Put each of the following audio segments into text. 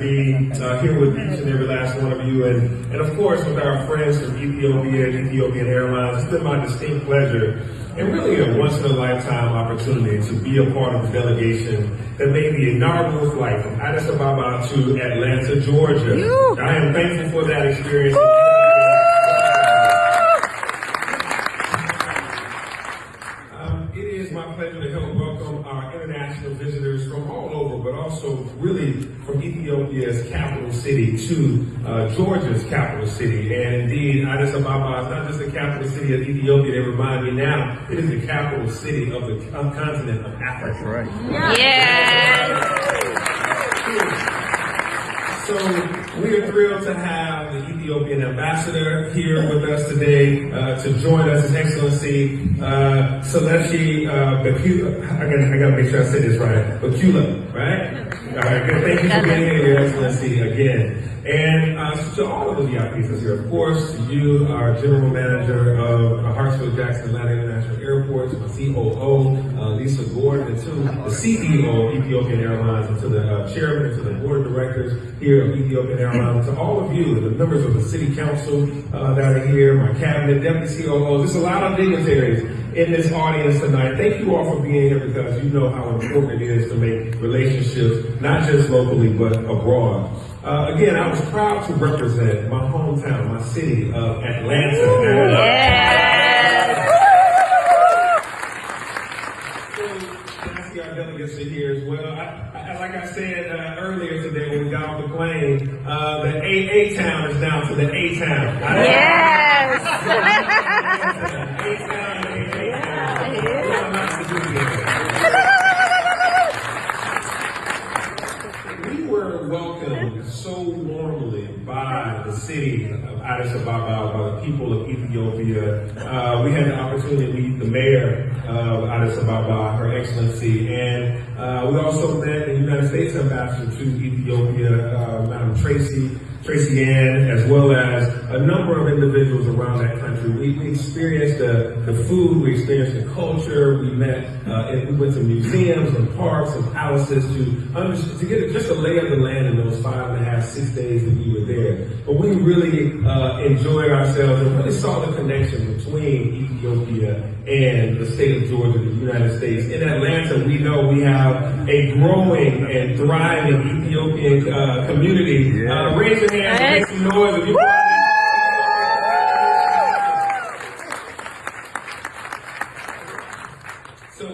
be here with each and every last one of you, and of course with our friends from Ethiopia and Ethiopian Airlines. It's been my distinct pleasure and really a once-in-a-lifetime opportunity to be a part of the delegation that made the inaugural flight from Addis Ababa to Atlanta, Georgia. I am thankful for that experience. It is my pleasure to help welcome our international visitors from all over, but also really from Ethiopia's capital city to Georgia's capital city. And indeed, Addis Ababa is not just the capital city of Ethiopia, they remind me now, it is the capital city of the continent of Africa. That's right. Yeah. So we are thrilled to have the Ethiopian ambassador here with us today to join us, His Excellency Seleshi Bakula. I got to make sure I say this right. Bakula, right? All right, good. Thank you for being here, Your Excellency, again. And to all of the VIPs that's here, of course, to you, our General Manager of Hartsfield-Jackson Atlanta International Airport, to my COO, Lisa Gordon, and to the CEO of Ethiopian Airlines, and to the Chairman, and to the Board of Directors here of Ethiopian Airlines, to all of you, the members of the City Council that are here, my Cabinet, Deputy COO, there's a lot of dignitaries in this audience tonight. Thank you all for being here because you know how important it is to make relationships, not just locally, but abroad. Again, I was proud to represent my hometown, my city of Atlanta. Yeah. I see our delegates are here as well. Like I said earlier today when we got off the plane, the A-Town is down to the A-Town. Yes. A-Town, we were welcomed so warmly by the city of Addis Ababa, by the people of Ethiopia. We had the opportunity to meet the mayor of Addis Ababa, Her Excellency, and we also met the United States Ambassador to Ethiopia, Madam Tracy Ann, as well as a number of individuals around that country. We experienced the food, we experienced the culture, we met, and we went to museums and parks and palaces to get just a lay of the land in those 5.5, 6 days that we were there. But we really enjoyed ourselves and really saw the connection between Ethiopia and the state of Georgia, the United States. In Atlanta, we know we have a growing and thriving Ethiopian community. Raise your hands and make some noise if you want. So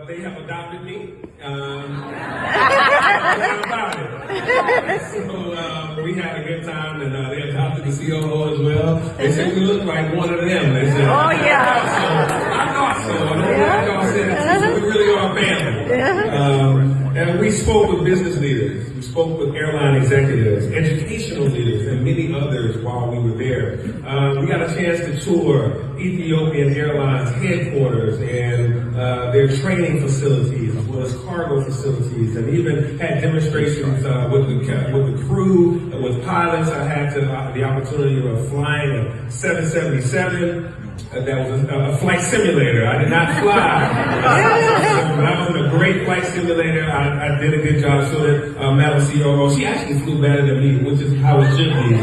they have adopted me. So we had a good time, and they adopted the COO as well. They said we look like one of them. They said, oh yeah. I thought so. I know y'all said it too, so we really are a family. And we spoke with business leaders, we spoke with airline executives, educational leaders, and many others while we were there. We got a chance to tour Ethiopian Airlines headquarters and their training facilities, as well as cargo facilities, and even had demonstrations with the crew, with pilots. I had the opportunity of flying a 777. That was a flight simulator. I did not fly. But I was in a great flight simulator. I did a good job. So that Madam COO, she actually flew better than me, which is how it should be,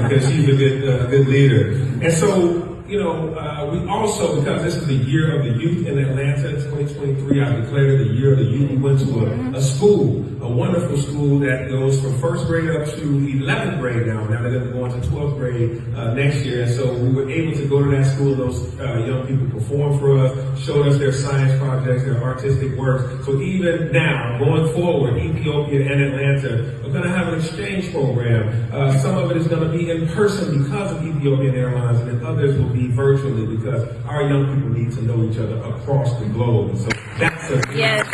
because she's a good leader. And so, you know, we also, because this is the year of the youth in Atlanta, 2023, I declared the year of the youth. We went to a school, a wonderful school that goes from first grade up to 11th grade now. Now they're going to go into 12th grade next year. And so we were able to go to that school. Those young people performed for us, showed us their science projects, their artistic works. So even now, going forward, Ethiopia and Atlanta are going to have an exchange program. Some of it is going to be in person because of Ethiopian Airlines, and then others will be virtually because our young people need to know each other across the globe. And so that's a yes.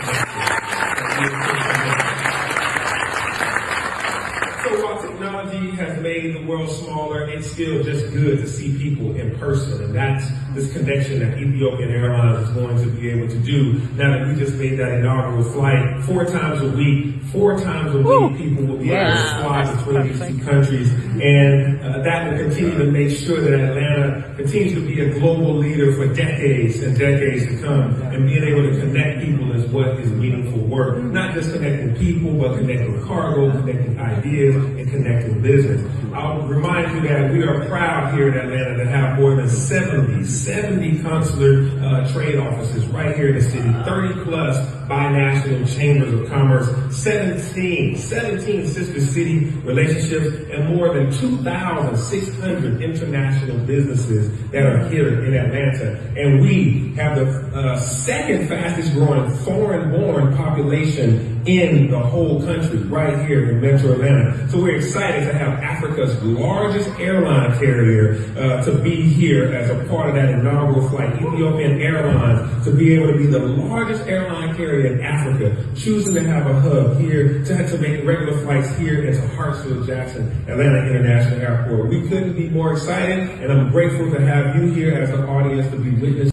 So while technology technology has made the world smaller, it's still just good to see people in person. And that's this connection that Ethiopian Airlines is going to be able to do. Now that we just made that inaugural flight 4 times a week, people will be able to fly between these two countries. And that will continue to make sure that Atlanta continues to be a global leader for decades and decades to come. And being able to connect people is what is meaningful work. Not just connecting people, but connecting cargo, connecting ideas, and connecting business. I'll remind you that we are proud here in Atlanta to have more than 70 consular trade offices right here in the city, 30 plus binational chambers of commerce, 17 sister city relationships, and more than 2,600 international businesses that are here in Atlanta. And we have the second fastest growing foreign-born population in the whole country right here in Metro Atlanta. So we're excited to have Africa's largest airline carrier to be here as a part of that inaugural flight, Ethiopian Airlines, to be able to be the largest airline carrier in Africa, choosing to have a hub here to make regular flights here into Hartsfield-Jackson Atlanta International Airport. We couldn't be more excited, and I'm grateful to have you here as an audience to be witness